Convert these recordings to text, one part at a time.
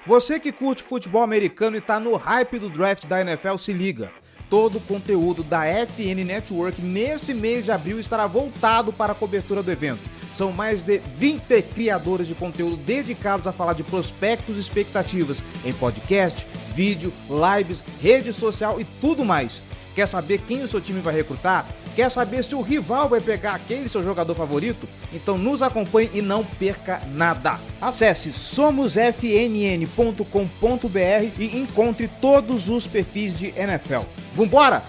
Você que curte futebol americano e tá no hype do draft da NFL, se liga. Todo o conteúdo da FN Network nesse mês de abril estará voltado para a cobertura do evento. São mais de 20 criadores de conteúdo dedicados a falar de prospectos e expectativas em podcast, vídeo, lives, rede social e tudo mais. Quer saber quem o seu time vai recrutar? Quer saber se o rival vai pegar aquele seu jogador favorito? Então nos acompanhe e não perca nada. Acesse somosfnn.com.br e encontre todos os perfis de NFL. Vambora!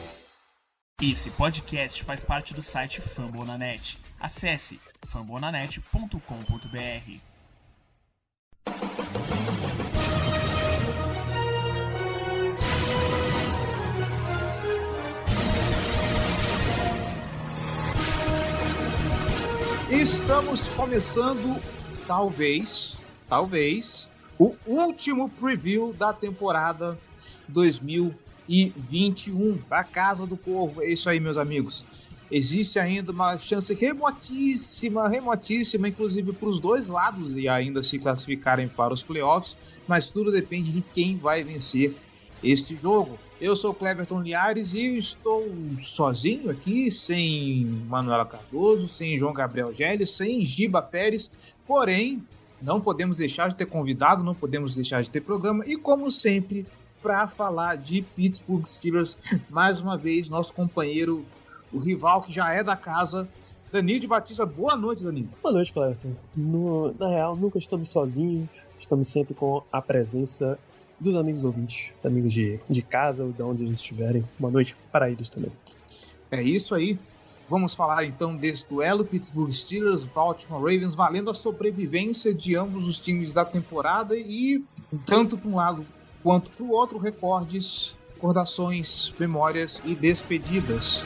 Esse podcast faz parte do site Fambonanet. Acesse fambonanet.com.br. Estamos começando, talvez, o último preview da temporada 2021 para Casa do Corvo. É isso aí, meus amigos. Existe ainda uma chance remotíssima, inclusive para os dois lados e ainda se classificarem para os playoffs, mas tudo depende de quem vai vencer este jogo. Eu sou o Cleverton Liares e estou sozinho aqui, sem Manuela Cardoso, sem João Gabriel Geles, sem Giba Pérez, porém, não podemos deixar de ter convidado, não podemos deixar de ter programa, e como sempre, para falar de Pittsburgh Steelers, mais uma vez, nosso companheiro, o rival que já é da casa, Danilo de Batista. Boa noite, Danilo. Boa noite, Cleverton. Na real, nunca estamos sozinhos, estamos sempre com a presença dos amigos ouvintes, amigos de casa ou de onde eles estiverem. Boa noite para eles também. É isso aí. Vamos falar então desse duelo Pittsburgh Steelers, Baltimore Ravens, valendo a sobrevivência de ambos os times da temporada e, tanto para um lado quanto para o outro, recordes, recordações, memórias e despedidas.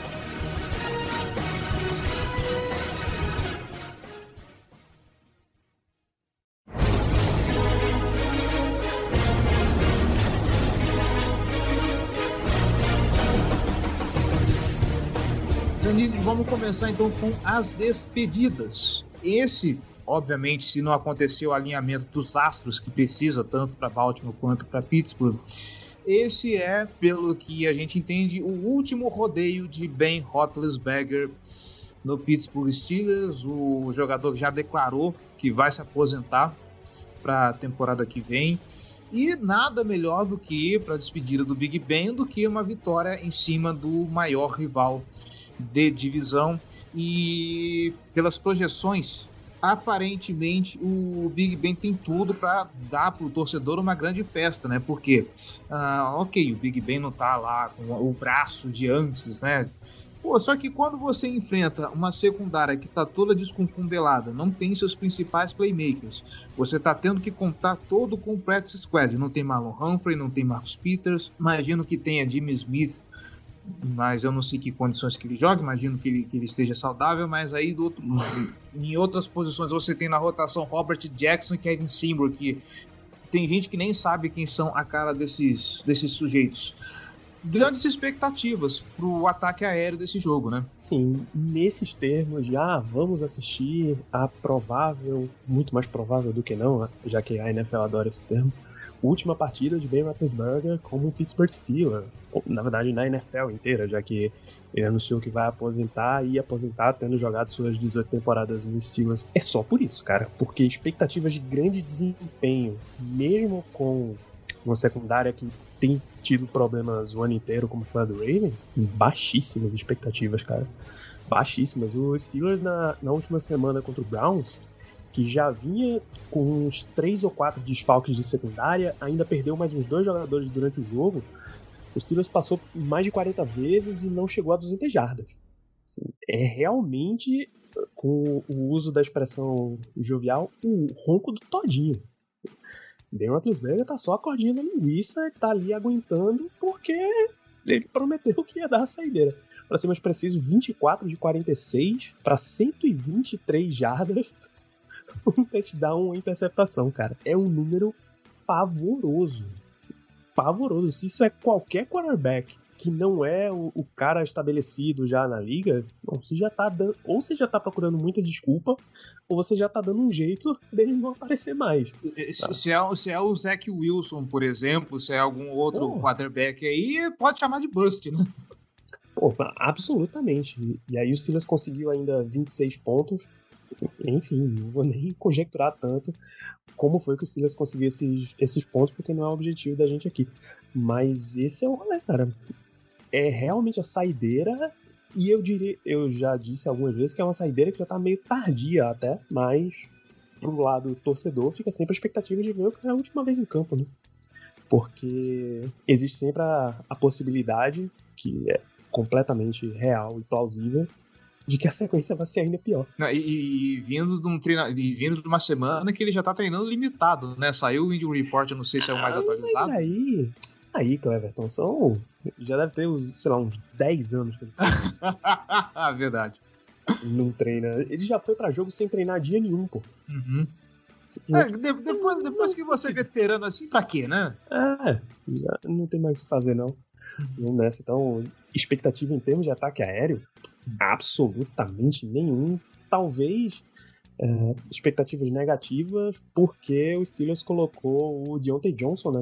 Danilo, vamos começar então com as despedidas. Esse, obviamente, se não aconteceu o alinhamento dos astros que precisa tanto para Baltimore quanto para Pittsburgh, esse é, pelo que a gente entende, o último rodeio de Ben Roethlisberger no Pittsburgh Steelers, o jogador que já declarou que vai se aposentar para a temporada que vem. E nada melhor do que, para a despedida do Big Ben, do que uma vitória em cima do maior rival de divisão. E pelas projeções, aparentemente o Big Ben tem tudo para dar para o torcedor uma grande festa, né? Porque, ok, o Big Ben não tá lá com o braço de antes, né? Pô, só que quando você enfrenta uma secundária que tá toda descombelada, não tem seus principais playmakers, você tá tendo que contar todo com o practice squad. Não tem Marlon Humphrey, não tem Marcus Peters, imagino que tenha Jimmy Smith, mas eu não sei que condições que ele joga, imagino que ele esteja saudável, mas aí em outras posições você tem na rotação Robert Jackson e Kevin Seymour, que tem gente que nem sabe quem são a cara desses sujeitos. Grandes expectativas para o ataque aéreo desse jogo, né? Sim, nesses termos de vamos assistir a provável, muito mais provável do que não, já que a NFL adora esse termo, última partida de Ben Roethlisberger como Pittsburgh Steelers, na verdade na NFL inteira, já que ele anunciou que vai aposentar e aposentar tendo jogado suas 18 temporadas no Steelers. É só por isso, cara, porque expectativas de grande desempenho, mesmo com uma secundária que tem tido problemas o ano inteiro, como foi a do Ravens, baixíssimas expectativas, cara, baixíssimas. O Steelers na última semana contra o Browns, que já vinha com uns 3 ou 4 desfalques de secundária, ainda perdeu mais uns 2 jogadores durante o jogo. O Steelers passou mais de 40 vezes e não chegou a 200 jardas. Assim, é realmente, com o uso da expressão jovial, o ronco do todinho. Ben Roethlisberger tá só a cordinha na linguiça e tá ali aguentando porque ele prometeu que ia dar a saideira. Para ser mais preciso, 24 de 46 para 123 jardas, um touchdown, uma interceptação, cara. É um número pavoroso. Pavoroso. Se isso é qualquer quarterback que não é o cara estabelecido já na liga, bom, você já tá dando, ou você já tá procurando muita desculpa, ou você já tá dando um jeito dele não aparecer mais. Tá? Se é o Zach Wilson, por exemplo, se é algum outro quarterback aí, pode chamar de bust, né? Pô, absolutamente. E aí o Steelers conseguiu ainda 26 pontos. Enfim, não vou nem conjecturar tanto como foi que o Steelers conseguiu esses pontos, porque não é o objetivo da gente aqui. Mas esse é o rolê, cara. É realmente a saideira, e eu já disse algumas vezes que é uma saideira que já tá meio tardia até, mas pro lado torcedor fica sempre a expectativa de ver o que é a última vez em campo, né? Porque existe sempre a possibilidade, que é completamente real e plausível, de que a sequência vai ser ainda pior. E vindo de uma semana que ele já tá treinando limitado, né? Saiu o Injury Report, eu não sei se é o mais atualizado. Mas aí, Cleverton, já deve ter, sei lá, uns 10 anos que ele Verdade. não treina. Ele já foi pra jogo sem treinar dia nenhum, pô. Uhum. Depois que você é veterano assim, pra quê, né? Já não tem mais o que fazer, não. Vamos nessa. Então, expectativa em termos de ataque aéreo, absolutamente nenhum. Talvez expectativas negativas, porque o Steelers colocou o Deontay Johnson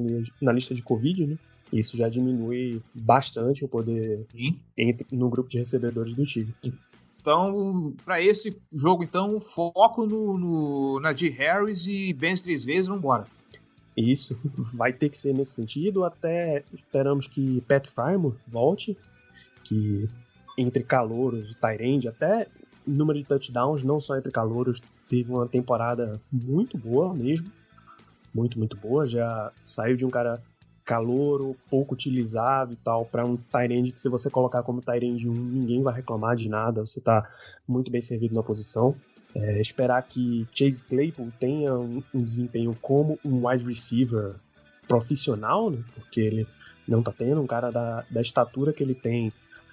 na lista de Covid, né? Isso já diminui bastante o poder no grupo de recebedores do time. Então, para esse jogo, então, foco no Najee Harris e bench 3 vezes, vambora. Isso, vai ter que ser nesse sentido. Até esperamos que Pat Frymouth volte, que entre calouros e tight end, até número de touchdowns, não só entre calouros, teve uma temporada muito boa mesmo. Muito, muito boa. Já saiu de um cara calouro, pouco utilizado e tal, para um tight end que, se você colocar como tight end 1, ninguém vai reclamar de nada, você tá muito bem servido na posição. Esperar que Chase Claypool tenha um desempenho como um wide receiver profissional, né? Porque ele não tá tendo. Um cara da estatura que ele tem,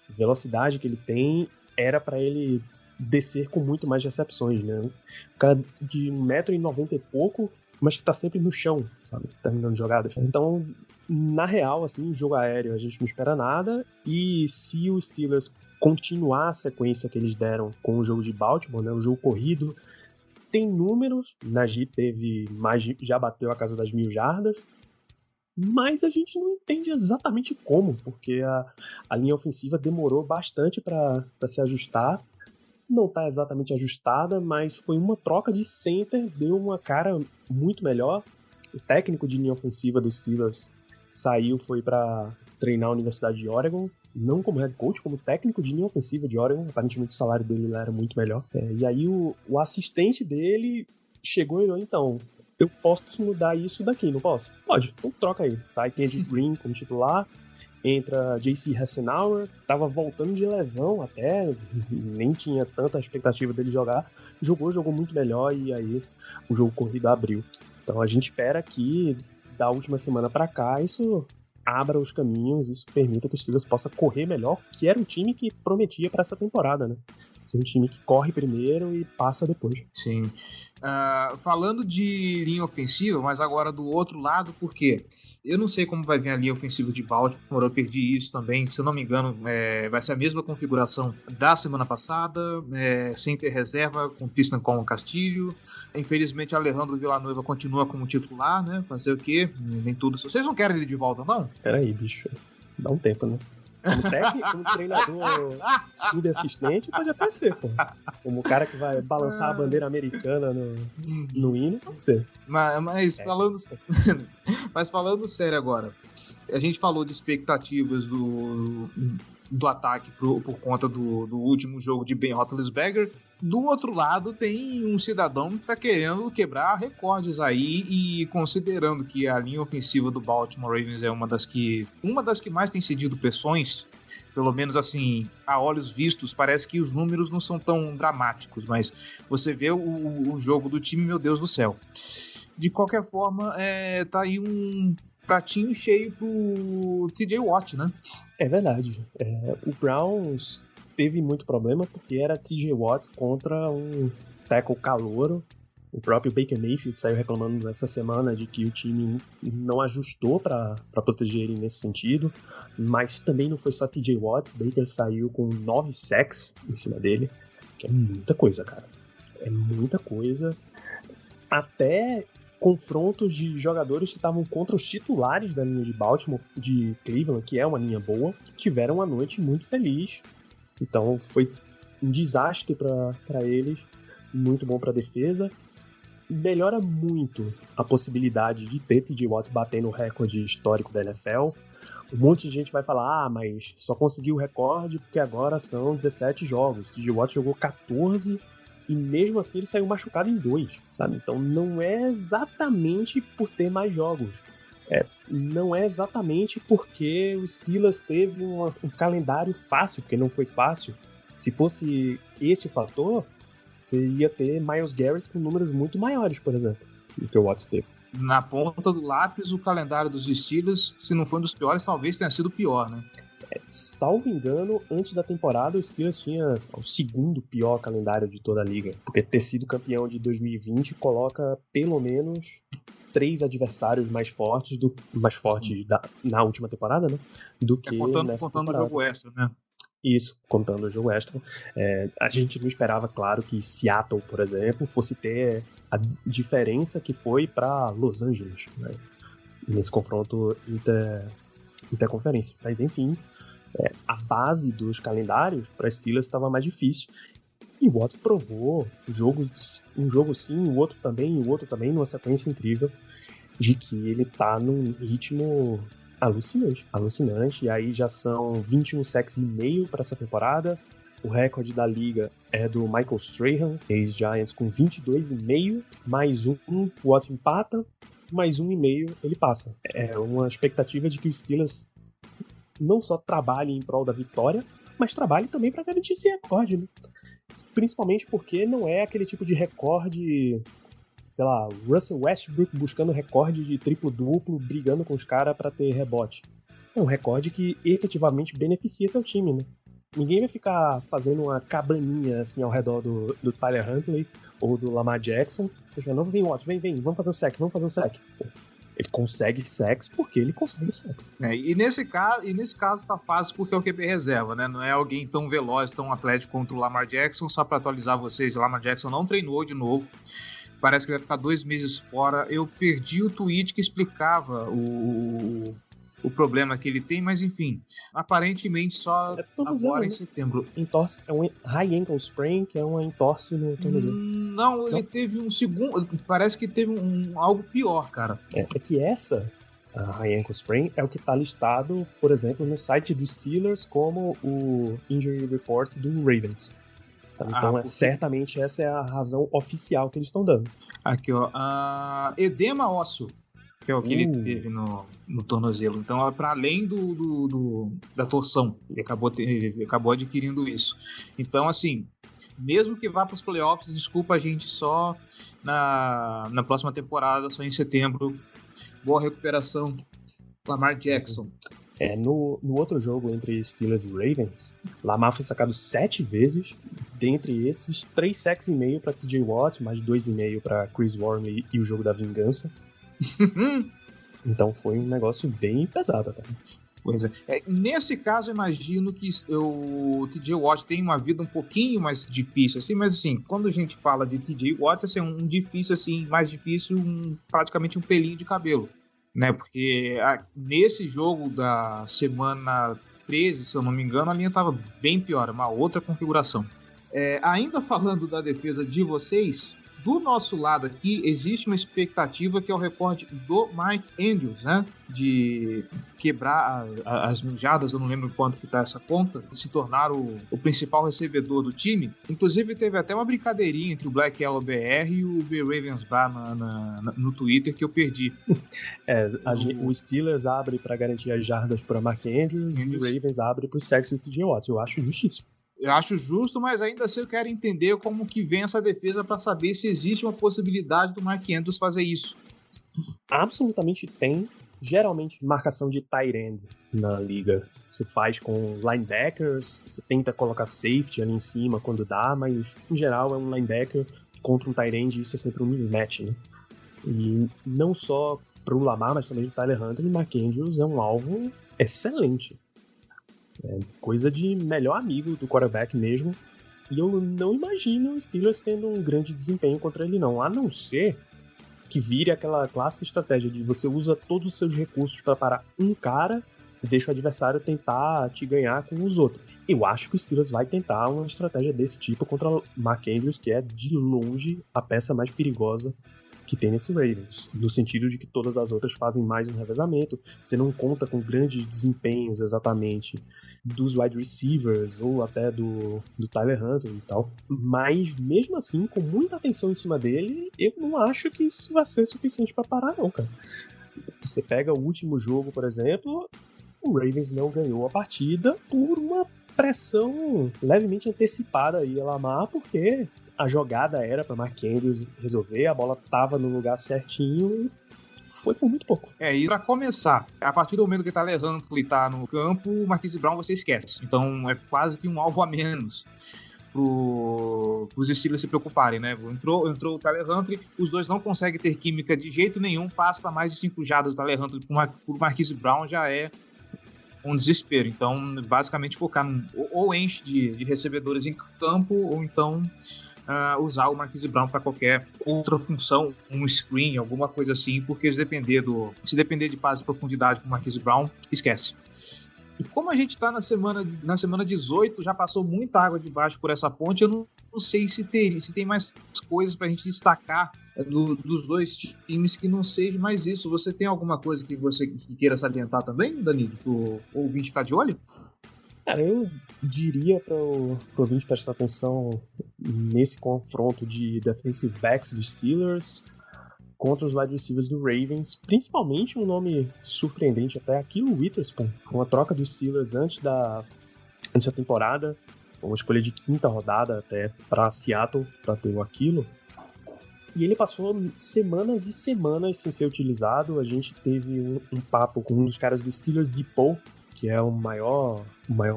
velocidade que ele tem, era para ele descer com muito mais recepções, né? Um cara de 1,90m e pouco, mas que tá sempre no chão, sabe? Terminando jogadas. Então, na real, assim, jogo aéreo a gente não espera nada, e se os Steelers continuar a sequência que eles deram com o jogo de Baltimore, né, o jogo corrido, tem números, Najee já bateu a casa das 1.000 jardas, mas a gente não entende exatamente como, porque a linha ofensiva demorou bastante para se ajustar, não está exatamente ajustada, mas foi uma troca de center, deu uma cara muito melhor. O técnico de linha ofensiva dos Steelers saiu, foi para treinar a Universidade de Oregon, não como head coach, como técnico de linha ofensiva de Oregon. Aparentemente o salário dele era muito melhor. E aí o assistente dele chegou e falou: então, eu posso mudar isso daqui, não posso? Pode, então troca aí. Sai Kendrick Green como titular, entra J.C. Hassenauer, tava voltando de lesão até, nem tinha tanta expectativa dele jogar, jogou muito melhor, e aí o jogo corrido abriu. Então a gente espera que da última semana pra cá isso abra os caminhos, isso permita que o Steelers possa correr melhor, que era um time que prometia para essa temporada, né? Ser um time que corre primeiro e passa depois. Sim. Falando de linha ofensiva, mas agora do outro lado, por quê? Eu não sei como vai vir a linha ofensiva de Baltimore, eu perdi isso também, se eu não me engano, vai ser a mesma configuração da semana passada, sem ter reserva, com Tristan Colon Castilho. Infelizmente, Alejandro Villanueva continua como titular, né? Fazer o quê? Nem tudo. Vocês não querem ele de volta, não? Peraí, bicho. Dá um tempo, né? Como técnico, como treinador subassistente, pode até ser, pô. Como o cara que vai balançar a bandeira americana no hino, pode ser. Mas falando sério agora, a gente falou de expectativas do ataque por conta do último jogo de Ben Roethlisberger. Do outro lado, tem um cidadão que está querendo quebrar recordes aí, e considerando que a linha ofensiva do Baltimore Ravens é uma das que mais tem cedido pressões, pelo menos assim, a olhos vistos, parece que os números não são tão dramáticos, mas você vê o jogo do time, meu Deus do céu. De qualquer forma, tá aí um pratinho cheio pro TJ Watt, né? É verdade. O Browns teve muito problema porque era TJ Watt contra um tackle calouro O próprio Baker Mayfield saiu reclamando nessa semana de que o time não ajustou para proteger ele nesse sentido, mas também não foi só TJ Watt. Baker saiu com 9 sacks em cima dele, que é muita coisa, cara. É muita coisa. Até confrontos de jogadores que estavam contra os titulares da linha de Baltimore, de Cleveland, que é uma linha boa, tiveram uma noite muito feliz. Então foi um desastre para eles, muito bom para a defesa. Melhora muito a possibilidade de ter TJ Watt batendo o recorde histórico da NFL. Um monte de gente vai falar, mas só conseguiu o recorde porque agora são 17 jogos. TJ Watt jogou 14 e mesmo assim ele saiu machucado em 2, sabe? Então não é exatamente por ter mais jogos. Não é exatamente porque o Steelers teve um calendário fácil, porque não foi fácil. Se fosse esse o fator, você ia ter Myles Garrett com números muito maiores, por exemplo, do que o Watts teve. Na ponta do lápis, o calendário dos Steelers, se não foi um dos piores, talvez tenha sido o pior, né? Salvo engano, antes da temporada, o Steelers tinha o segundo pior calendário de toda a liga, porque ter sido campeão de 2020 coloca pelo menos 3 adversários mais fortes na última temporada, né? Do que nessa contando temporada. o jogo extra, né? Isso, contando o jogo extra. A gente não esperava, claro, que Seattle, por exemplo, fosse ter a diferença que foi para Los Angeles, né? Nesse confronto interconferência. Mas, enfim, a base dos calendários para Steelers estava mais difícil. E o Watt provou um jogo sim, o outro também, numa sequência incrível, de que ele tá num ritmo alucinante. E aí já são 21 sacks e meio para essa temporada. O recorde da liga é do Michael Strahan, ex-Giants, com 22,5, mais um, o Watt empata, mais 1,5 ele passa. É uma expectativa de que o Steelers não só trabalhe em prol da vitória, mas trabalhe também para garantir esse recorde, né? Principalmente porque não é aquele tipo de recorde, sei lá, Russell Westbrook buscando recorde de triplo-duplo, brigando com os caras para ter rebote. É um recorde que efetivamente beneficia teu time, né? Ninguém vai ficar fazendo uma cabaninha assim ao redor do Tyler Huntley ou do Lamar Jackson. Não, vem, Watt, vem, vamos fazer um sec. Ele consegue sacks porque ele consegue sacks. E nesse caso tá fácil porque é o QB reserva, né? Não é alguém tão veloz, tão atlético contra o Lamar Jackson. Só para atualizar vocês, o Lamar Jackson não treinou de novo. Parece que vai ficar 2 meses fora. Eu perdi o tweet que explicava o problema que ele tem, mas enfim, aparentemente só agora em setembro. Entorse, é um high ankle sprain, que é uma entorse no tornozelo. Não, ele teve um segundo, parece que teve algo pior, cara. É que a high ankle sprain é o que tá listado, por exemplo, no site dos Steelers como o injury report do Ravens. Sabe? Então, certamente essa é a razão oficial que eles estão dando. Aqui, ó, edema ósseo, que é o que ele teve no tornozelo. Então, é para além da torção. Ele acabou adquirindo isso. Então, assim, mesmo que vá para os playoffs, desculpa a gente só na próxima temporada, só em setembro. Boa recuperação, Lamar Jackson. No outro jogo entre Steelers e Ravens, Lamar foi sacado 7 vezes. Dentre esses, 3 sacks e meio para TJ Watt, mais 2,5 para Chris Wormley e o jogo da vingança. Então foi um negócio bem pesado até. Pois é. Nesse caso, eu imagino que o TJ Watt tem uma vida um pouquinho mais difícil, assim, mas assim, quando a gente fala de TJ Watt, assim, um difícil, assim, mais difícil, praticamente um pelinho de cabelo, né? Porque nesse jogo da semana 13, se eu não me engano, a linha estava bem pior, uma outra configuração. Ainda falando da defesa de vocês, do nosso lado aqui, existe uma expectativa que é o recorde do Mark Andrews, né? De quebrar as milhadas, eu não lembro quanto que tá essa conta, se tornar o principal recebedor do time. Inclusive, teve até uma brincadeirinha entre o Black Yellow BR e o B Ravens Bar no Twitter que eu perdi. O Steelers abre para garantir as jardas para Mark Andrews e o Ravens abre para o sexo do TJ Watt. Eu acho justíssimo. Eu acho justo, mas ainda assim eu quero entender como que vem essa defesa para saber se existe uma possibilidade do Mark Andrews fazer isso. Absolutamente tem. Geralmente, marcação de tight end na liga. Você faz com linebackers, você tenta colocar safety ali em cima quando dá, mas em geral é um linebacker contra um tight end isso é sempre um mismatch, né? E não só pro Lamar, mas também pro Tyler Huntley, Mark Andrews é um alvo excelente. É coisa de melhor amigo do quarterback mesmo. E eu não imagino o Steelers tendo um grande desempenho contra ele, não. A não ser que vire aquela clássica estratégia de você usa todos os seus recursos para parar um cara e deixa o adversário tentar te ganhar com os outros. Eu acho que o Steelers vai tentar uma estratégia desse tipo contra o Mark Andrews, que é de longe a peça mais perigosa que tem nesse Ravens, no sentido de que todas as outras fazem mais um revezamento, você não conta com grandes desempenhos exatamente dos wide receivers ou até do Tyler Huntley e tal, mas mesmo assim, com muita atenção em cima dele, eu não acho que isso vai ser suficiente para parar não, cara. Você pega o último jogo, por exemplo, o Ravens não ganhou a partida por uma pressão levemente antecipada aí a Lamar, porque a jogada era para Mark Andrews resolver, a bola tava no lugar certinho e foi por muito pouco. E pra começar, a partir do momento que o Tyler Huntley tá no campo, o Marquise Brown você esquece. Então é quase que um alvo a menos pros Steelers se preocuparem, né? Entrou o Tyler Huntley, os dois não conseguem ter química de jeito nenhum, passa para mais de 5 jardas do Tyler Huntley pro Marquise Brown já é um desespero. Então, basicamente focar ou enche de recebedores em campo, ou então usar o Marquise Brown para qualquer outra função, um screen, alguma coisa assim, porque se depender de passe de profundidade com o Marquise Brown, esquece. E como a gente está na semana 18, já passou muita água debaixo por essa ponte, eu não sei se tem mais coisas para a gente destacar dos dois times que não seja mais isso. Você tem alguma coisa que você queira salientar também, Danilo, para o ouvinte ficar de olho? Cara, eu diria para o ouvinte prestar atenção nesse confronto de defensive backs dos Steelers contra os wide receivers do Ravens, principalmente um nome surpreendente até, Ahkello Witherspoon. Foi uma troca dos Steelers antes da temporada, uma escolha de 5ª rodada até para Seattle, para ter o Ahkello. E ele passou semanas e semanas sem ser utilizado. A gente teve um papo com um dos caras do Steelers Depot, que é o maior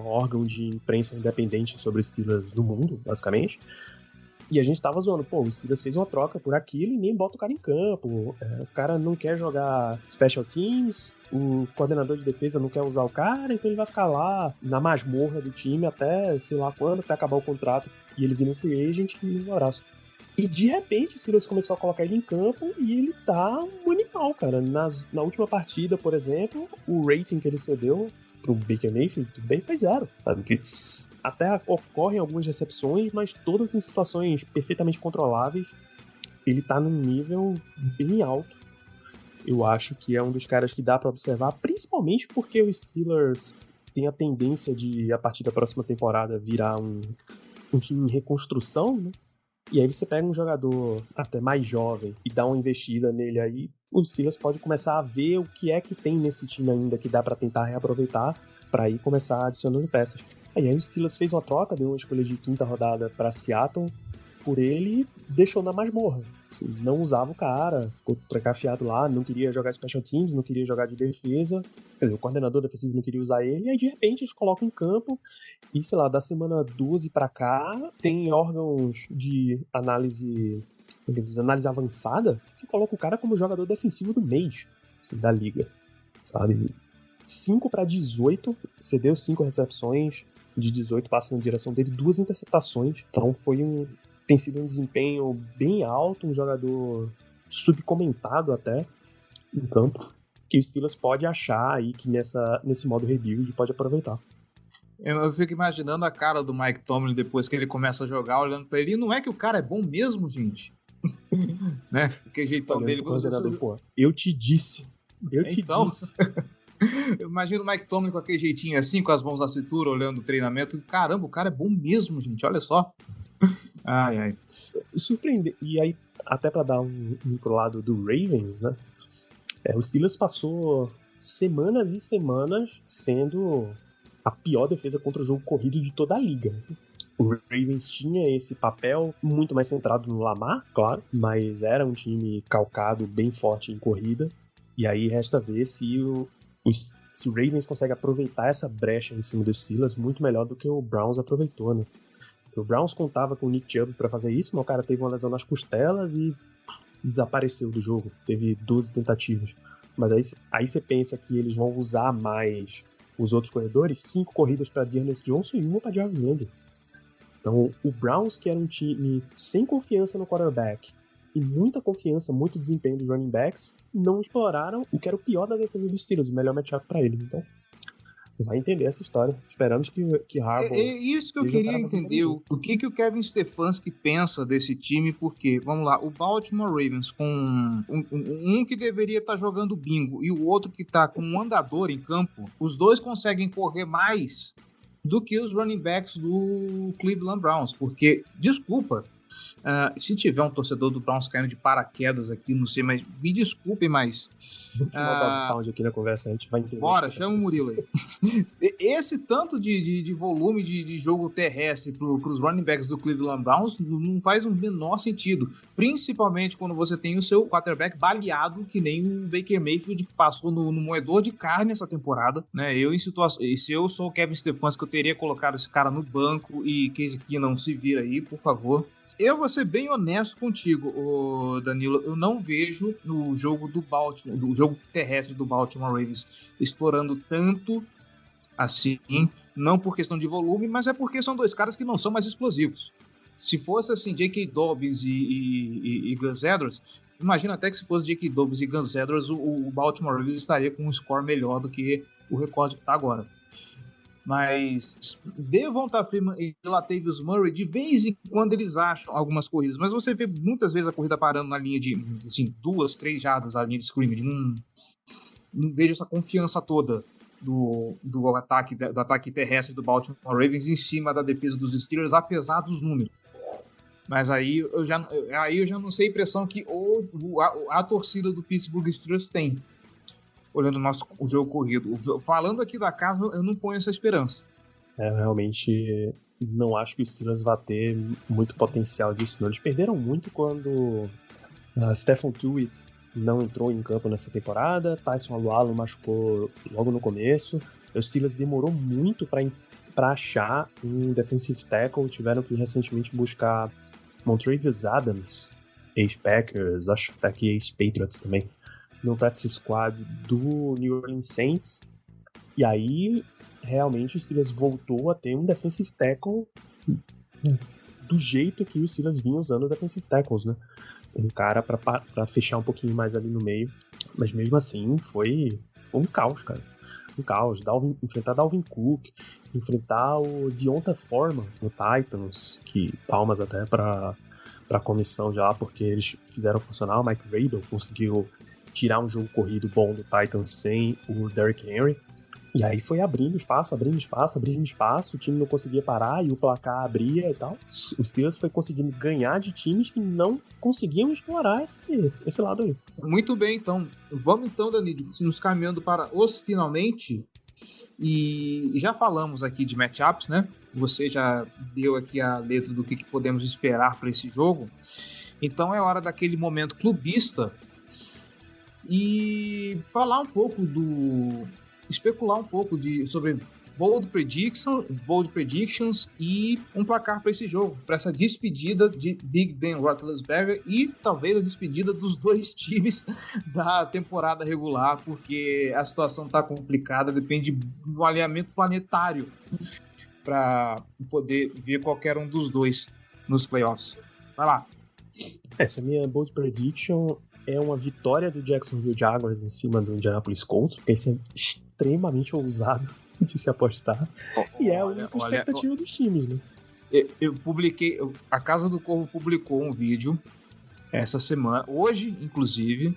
órgão de imprensa independente sobre os Steelers do mundo, basicamente. E a gente tava zoando, o Steelers fez uma troca por aquilo e nem bota o cara em campo. O cara não quer jogar special teams, o coordenador de defesa não quer usar o cara, então ele vai ficar lá na masmorra do time até sei lá quando, até acabar o contrato e ele vira um free agent e um abraço. E de repente o Steelers começou a colocar ele em campo e ele tá um animal, cara. Na última partida, por exemplo, o rating que ele cedeu pro Baker Mayfield, tudo bem, foi 0, sabe? Que até ocorrem algumas recepções, mas todas em situações perfeitamente controláveis. Ele tá num nível bem alto. Eu acho que é um dos caras que dá pra observar, principalmente porque o Steelers tem a tendência de, a partir da próxima temporada, virar um time em reconstrução, né? E aí você pega um jogador até mais jovem e dá uma investida nele aí, o Steelers pode começar a ver o que é que tem nesse time ainda que dá pra tentar reaproveitar pra aí começar adicionando peças. Aí o Steelers fez uma troca, deu uma escolha de 5ª rodada pra Seattle por ele e deixou na masmorra. Assim, não usava o cara, ficou trancafiado lá, não queria jogar special teams, não queria jogar de defesa. Quer dizer, o coordenador defensivo não queria usar ele, e aí de repente eles colocam em campo e, sei lá, da semana 12 pra cá, tem órgãos de análise avançada que colocam o cara como jogador defensivo do mês, assim, da liga, sabe? 5 para 18, cedeu 5 recepções, de 18 passa na direção dele, 2 interceptações, então tem sido um desempenho bem alto, um jogador subcomentado até em campo, que o Steelers pode achar aí que nesse modo rebuild pode aproveitar. Eu fico imaginando a cara do Mike Tomlin depois que ele começa a jogar, olhando pra ele, e não é que o cara é bom mesmo, gente? Né? Porque jeitão dele... Eu te disse. Eu imagino o Mike Tomlin com aquele jeitinho assim, com as mãos na cintura, olhando o treinamento. Caramba, o cara é bom mesmo, gente, olha só. Ai. Surpreendente. E aí, até pra dar um pro lado do Ravens, né? O Steelers passou semanas e semanas sendo a pior defesa contra o jogo corrido de toda a liga. O Ravens tinha esse papel muito mais centrado no Lamar, claro, mas era um time calcado bem forte em corrida. E aí resta ver se o Ravens consegue aproveitar essa brecha em cima dos Steelers muito melhor do que o Browns aproveitou, né? O Browns contava com o Nick Chubb para fazer isso, mas o cara teve uma lesão nas costelas e desapareceu do jogo. Teve 12 tentativas. Mas aí você pensa que eles vão usar mais os outros corredores, 5 corridas para D'Ernest Johnson e uma para Jarvis Landry. Então, o Browns, que era um time sem confiança no quarterback e muita confiança, muito desempenho dos running backs, não exploraram o que era o pior da defesa dos Steelers, o melhor matchup para eles. Então, vai entender essa história. Esperamos que Harbaugh... É isso que eu queria entender. O que o Kevin Stefanski pensa desse time, porque, vamos lá, o Baltimore Ravens com um que deveria estar jogando bingo e o outro que está com um andador em campo, os dois conseguem correr mais do que os running backs do Cleveland Browns, porque, desculpa, se tiver um torcedor do Browns caindo de paraquedas aqui, não sei, mas me desculpem, mas... Vou dar um pound aqui na conversa, a gente vai entender. Bora, chama o Murilo aí. Esse tanto de volume de jogo terrestre para os running backs do Cleveland Browns não faz o menor sentido, principalmente quando você tem o seu quarterback baleado, que nem o Baker Mayfield, que passou no moedor de carne essa temporada, né? Se eu sou o Kevin Stefanski, eu teria colocado esse cara no banco e Case Keenum se vira aí, por favor. Eu vou ser bem honesto contigo, Danilo. Eu não vejo no jogo do Baltimore, do jogo terrestre do Baltimore Ravens, explorando tanto assim, não por questão de volume, mas é porque são dois caras que não são mais explosivos. Se fosse assim, J.K. Dobbins e Gus Edwards, imagina até que se fosse J.K. Dobbins e Gus Edwards, o Baltimore Ravens estaria com um score melhor do que o recorde que está agora. Mas Devonta Freeman e Latavius Murray, de vez em quando eles acham algumas corridas, mas você vê muitas vezes a corrida parando na linha de assim, 2, 3 jardas na linha de scrimmage. Não vejo essa confiança toda do ataque terrestre do Baltimore Ravens em cima da defesa dos Steelers, apesar dos números. Mas aí eu já não sei a impressão que a torcida do Pittsburgh Steelers tem, olhando o jogo corrido. Falando aqui da casa, eu não ponho essa esperança. Realmente não acho que o Steelers vai ter muito potencial disso, não. Eles perderam muito quando Stephon Tuitt não entrou em campo nessa temporada, Tyson Alualo machucou logo no começo, o Steelers demorou muito para achar um defensive tackle, tiveram que recentemente buscar Montravius Adams, ex-Packers, acho até que ex-Patriots também, no practice squad do New Orleans Saints, e aí realmente o Steelers voltou a ter um defensive tackle do jeito que o Steelers vinha usando defensive tackles, né? Um cara pra fechar um pouquinho mais ali no meio, mas mesmo assim foi um caos, cara. Um caos. Enfrentar Dalvin Cook, enfrentar o Deonta Foreman no Titans, que palmas até pra comissão já, porque eles fizeram funcionar. O Mike Vrabel conseguiu tirar um jogo corrido bom do Titans sem o Derrick Henry. E aí foi abrindo espaço, o time não conseguia parar e o placar abria e tal. Os Steelers foi conseguindo ganhar de times que não conseguiam explorar esse lado aí. Muito bem, então. Vamos então, Danilo, nos caminhando para os finalmente. E já falamos aqui de matchups, né? Você já deu aqui a letra do que podemos esperar para esse jogo. Então é hora daquele momento clubista e falar um pouco especular um pouco sobre bold predictions e um placar para esse jogo, para essa despedida de Big Ben Roethlisberger e talvez a despedida dos dois times da temporada regular, porque a situação está complicada, depende do alinhamento planetário para poder ver qualquer um dos dois nos playoffs. Vai lá. Essa minha bold prediction é uma vitória do Jacksonville Jaguars em cima do Indianapolis Colts, porque esse é extremamente ousado de se apostar. E é a única expectativa dos times, né? Eu publiquei, a Casa do Corvo publicou um vídeo essa semana, hoje, inclusive,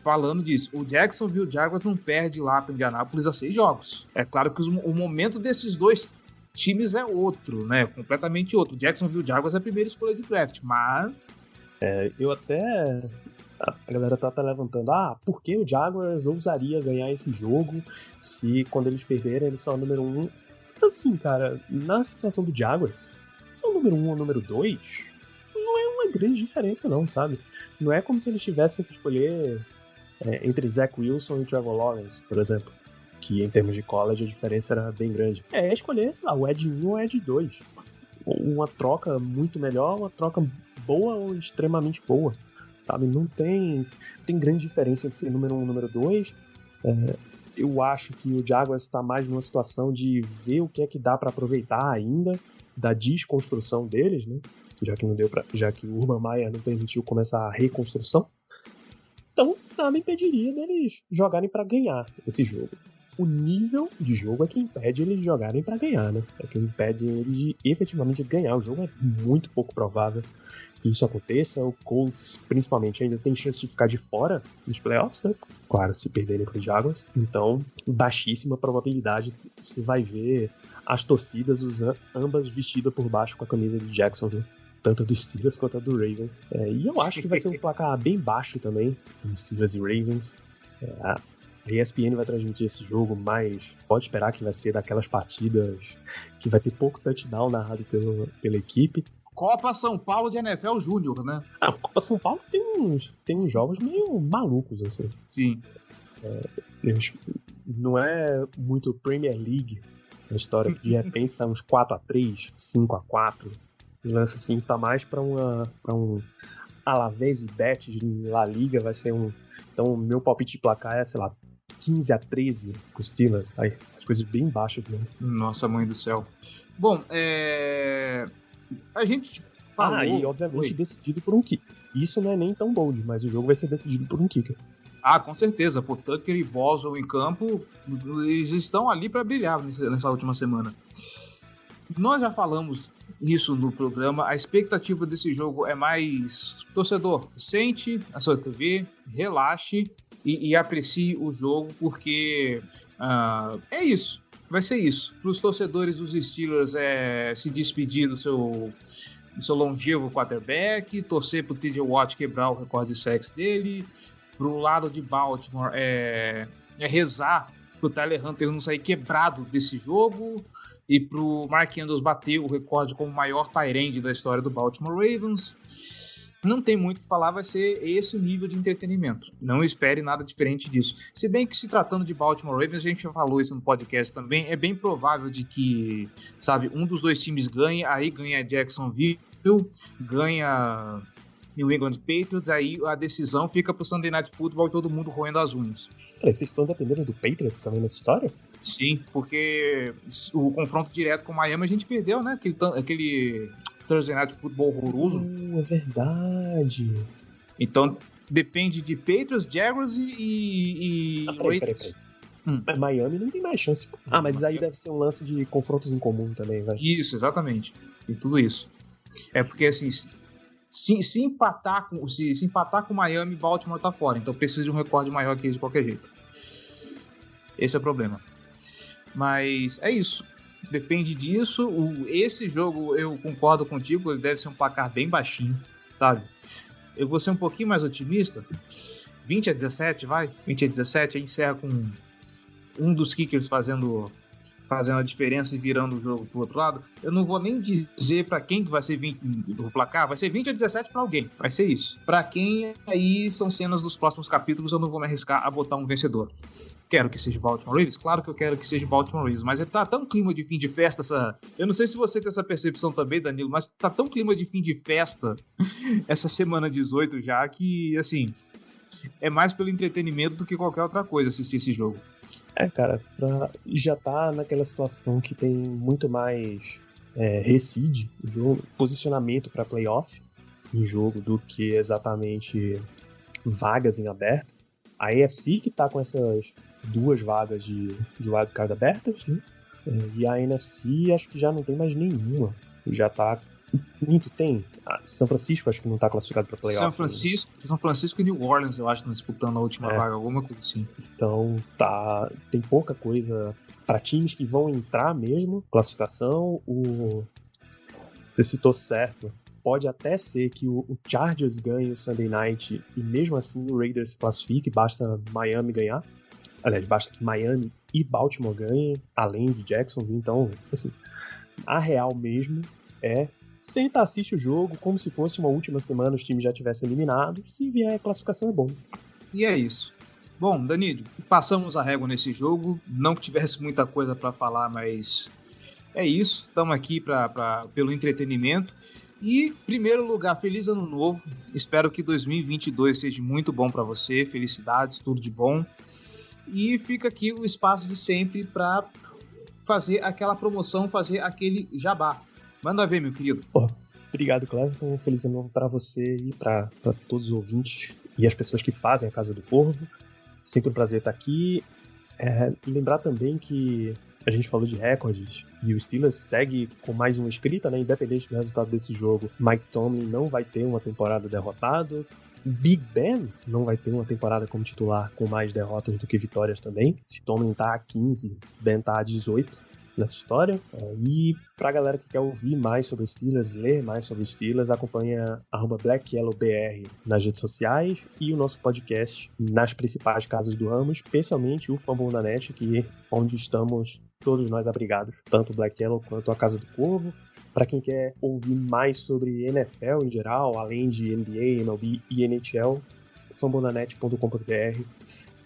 falando disso. O Jacksonville Jaguars não perde lá para o Indianapolis há 6 jogos. É claro que o momento desses dois times é outro, né? Completamente outro. O Jacksonville Jaguars é a primeira escolha de draft, mas... eu até... A galera tá levantando, por que o Jaguars ousaria ganhar esse jogo se quando eles perderem eles são o número 1? Assim, cara, na situação do Jaguars, se é o número 1 ou o número 2, não é uma grande diferença não, sabe? Não é como se eles tivessem que escolher entre Zach Wilson e Trevor Lawrence, por exemplo, que em termos de college a diferença era bem grande. É escolher, sei lá, o Ed 1 ou o Ed 2. uma troca muito melhor, uma troca boa ou extremamente boa, sabe? Não tem grande diferença entre ser número 1 e número 2. Eu acho que o Jaguars está mais numa situação de ver o que é que dá para aproveitar ainda da desconstrução deles, né? Já que o Urban Meyer não permitiu começar a reconstrução. Então, nada impediria deles jogarem para ganhar esse jogo. O nível de jogo é que impede eles de jogarem para ganhar, né? É que impede eles de efetivamente ganhar. O jogo é muito pouco provável que isso aconteça. O Colts, principalmente, ainda tem chance de ficar de fora nos playoffs, né? Claro, se perderem para os Jaguars. Então, baixíssima probabilidade você vai ver as torcidas ambas vestidas por baixo com a camisa de Jacksonville. Tanto do Steelers quanto a do Ravens. E eu acho que vai ser um placar bem baixo também, Steelers e Ravens. A ESPN vai transmitir esse jogo, mas pode esperar que vai ser daquelas partidas que vai ter pouco touchdown narrado pela equipe. Copa São Paulo de NFL Júnior, né? A Copa São Paulo tem uns jogos meio malucos, assim. Sim. Não é muito Premier League a história, que de repente sai uns 4-3, 5-4. Lance assim, tá mais pra um Alavés e Bet de La Liga, vai ser um... Então, meu palpite de placar é, sei lá, 15-13 com os Steelers. Aí, essas coisas bem baixas mesmo. Nossa, mãe do céu. Bom, a gente falou... e obviamente decidido por um kicker. Isso não é nem tão bold, mas o jogo vai ser decidido por um kicker. Com certeza. Por Tucker e Boswell em campo, eles estão ali pra brilhar nessa última semana. Nós já falamos isso no programa. A expectativa desse jogo é mais... Torcedor, sente a sua TV, relaxe e aprecie o jogo, porque é isso. Vai ser isso. Para os torcedores dos Steelers se despedir do seu longevo quarterback, torcer para o TJ Watt quebrar o recorde de sacks dele. Para o lado de Baltimore é rezar para o Tyler Hunter não sair quebrado desse jogo, e para o Mark Andrews bater o recorde como o maior tight end da história do Baltimore Ravens. Não tem muito o que falar, vai ser esse o nível de entretenimento. Não espere nada diferente disso. Se bem que, se tratando de Baltimore Ravens, a gente já falou isso no podcast também, é bem provável de que, sabe, um dos dois times ganhe, aí ganha Jacksonville, ganha New England Patriots, aí a decisão fica pro Sunday Night Football e todo mundo roendo as unhas. Vocês estão dependendo do Patriots também nessa história? Sim, porque o confronto direto com o Miami a gente perdeu, né? Aquele Thursday Night Football horroroso. É verdade. Então, depende de Patriots, Jaguars e Peraí. Mas Miami não tem mais chance. Mas aí deve ser um lance de confrontos em comum também, vai. Isso, exatamente. Tem tudo isso. É porque, assim, se empatar com o Miami, Baltimore tá fora. Então precisa de um recorde maior que esse de qualquer jeito. Esse é o problema. Mas é isso. Depende disso. Esse jogo, eu concordo contigo, ele deve ser um placar bem baixinho, sabe? Eu vou ser um pouquinho mais otimista. 20-17, vai? 20-17, aí encerra com um dos kickers fazendo a diferença e virando o jogo pro outro lado. Eu não vou nem dizer pra quem que vai ser 20 do placar, vai ser 20-17 pra alguém, vai ser isso. Pra quem, aí são cenas dos próximos capítulos, eu não vou me arriscar a botar um vencedor. Quero que seja Baltimore Ravens? Claro que eu quero que seja Baltimore Ravens, mas tá tão clima de fim de festa Eu não sei se você tem essa percepção também, Danilo, mas tá tão clima de fim de festa essa semana 18 já, que, assim, é mais pelo entretenimento do que qualquer outra coisa assistir esse jogo. Cara, já tá naquela situação que tem muito mais reside, posicionamento para playoff em jogo do que exatamente vagas em aberto. A AFC que tá com essas 2 vagas de wildcard abertas, né? E a NFC acho que já não tem mais nenhuma. Já tá... tem. São Francisco acho que não tá classificado para playoff. São Francisco e New Orleans, eu acho, estão disputando a última vaga, alguma coisa assim. Então tem pouca coisa para times que vão entrar mesmo. Classificação, você citou certo. Pode até ser que o Chargers ganhe o Sunday Night e mesmo assim o Raiders se classifique, basta Miami ganhar. Aliás, basta que Miami e Baltimore ganhem, além de Jacksonville. Então, assim, a real mesmo é senta, assiste o jogo como se fosse uma última semana, os times já tivessem eliminado. Se vier a classificação é bom. E é isso. Bom, Danilo, passamos a régua nesse jogo. Não que tivesse muita coisa para falar, mas É isso, estamos aqui pelo entretenimento. E, em primeiro lugar, feliz ano novo. Espero que 2022 seja muito bom para você. Felicidades, tudo de bom. E fica aqui o espaço de sempre para fazer aquela promoção, fazer aquele jabá. Manda ver, meu querido. Obrigado, Cleverton. Feliz ano novo para você e para todos os ouvintes e as pessoas que fazem a Casa do Corvo. Sempre um prazer estar aqui. Lembrar também que a gente falou de recordes e o Steelers segue com mais uma escrita, né? Independente do resultado desse jogo, Mike Tomlin não vai ter uma temporada derrotado. Big Ben não vai ter uma temporada como titular com mais derrotas do que vitórias também. Se Tomlin tá a 15, Ben tá a 18 nessa história. E pra galera que quer ouvir mais sobre os Steelers, ler mais sobre os Steelers, acompanha @BlackYellowBR nas redes sociais e o nosso podcast nas principais casas do ramo, especialmente o Fumble na Net, onde estamos todos nós abrigados, tanto o Black Yellow quanto a Casa do Corvo. Para quem quer ouvir mais sobre NFL em geral, além de NBA, MLB e NHL, fumblenanet.com.br,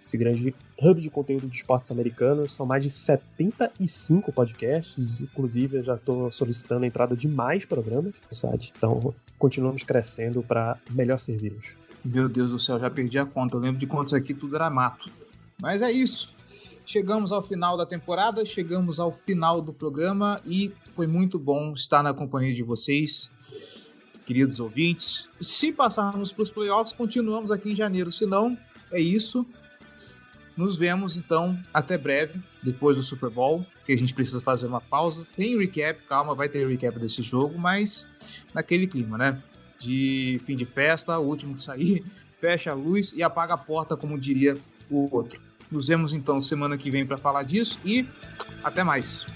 esse grande hub de conteúdo de esportes americanos. São mais de 75 podcasts, inclusive eu já estou solicitando a entrada de mais programas no site, então continuamos crescendo para melhor servi-los. Meu Deus do céu, já perdi a conta, eu lembro de quantos aqui tudo era mato. Mas é isso. Chegamos ao final da temporada, chegamos ao final do programa e foi muito bom estar na companhia de vocês, queridos ouvintes. Se passarmos para os playoffs, continuamos aqui em janeiro. Se não, é isso. Nos vemos, então, até breve, depois do Super Bowl, que a gente precisa fazer uma pausa. Tem recap, calma, vai ter recap desse jogo, mas naquele clima, né? De fim de festa, o último que sair, fecha a luz e apaga a porta, como diria o outro. Nos vemos então semana que vem para falar disso e até mais.